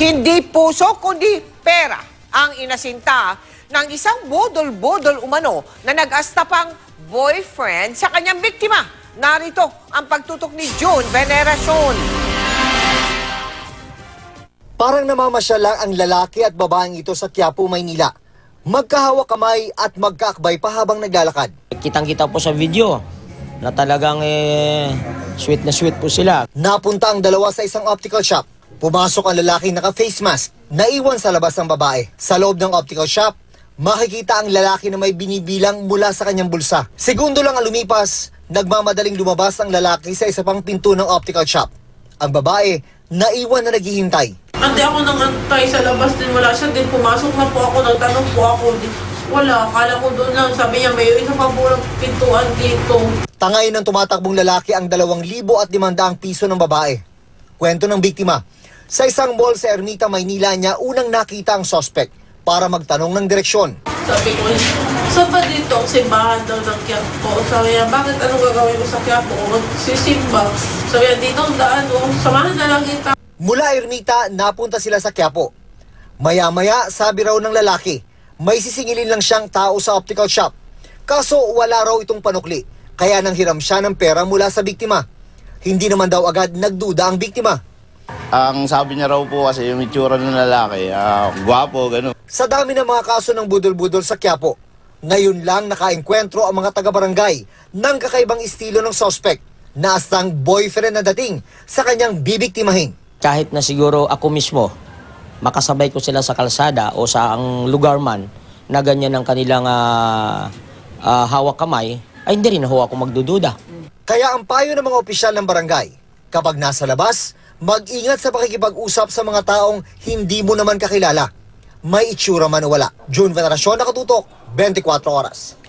Hindi puso kundi pera ang inasinta ng isang bodol-bodol umano na nag-asta pang boyfriend sa kanyang biktima. Narito ang pagtutok ni June Veneracion. Parang namamasya lang ang lalaki at babaeng ito sa Quiapo, Maynila. Magkahawak kamay at magkaakbay pa habang naglalakad. Kitang-kita po sa video na talagang sweet na sweet po sila. Napunta ang dalawa sa isang optical shop. Pumasok ang lalaking naka-face mask, naiwan sa labas ng babae. Sa loob ng optical shop, makikita ang lalaki na may binibilang mula sa kanyang bulsa. Segundo lang ang lumipas, nagmamadaling lumabas ang lalaki sa isa pang pinto ng optical shop. Ang babae, naiwan na naghihintay. Ante ako nang antay sa labas din, wala siya din. Pumasok na po ako, nagtanong po ako. Wala, akala ko doon lang. Sabi niya, may isa pa po ng pintuan dito. Tangay ng tumatakbong lalaki ang 2,500 piso ng babae. Kwento ng biktima. Sa isang mall sa Ermita, Maynila niya unang nakita ang suspect para magtanong ng direksyon. Sabi ko, saan ba dito ang simbahan daw ng Quiapo? Sabi niya, bakit anong gagawin mo sa Quiapo? Magsisimba. Sabi niya, dito ang daan mo, samahan na lang kita. Mula Ermita, napunta sila sa Quiapo. Maya-maya, sabi raw ng lalaki, may sisingilin lang siyang tao sa optical shop. Kaso wala raw itong panukli, kaya nang hiram siya ng pera mula sa biktima. Hindi naman daw agad nagduda ang biktima. Ang sabi niya raw po kasi yung itsura ng lalaki, gwapo, gano'n. Sa dami ng mga kaso ng budol-budol sa Quiapo, ngayon lang nakaengkwentro ang mga taga-barangay ng kakaibang estilo ng suspect na astang boyfriend na dating sa kanyang bibiktimahin. Kahit na siguro ako mismo, makasabay ko sila sa kalsada o sa ang lugar man na ganyan ang kanilang hawak kamay, ay hindi rin ako magdududa. Kaya ang payo ng mga opisyal ng barangay, kapag nasa labas, mag-ingat sa pakikipag-usap sa mga taong hindi mo naman kakilala. May itsura man o wala. June Veneracion, nakatutok, 24 oras.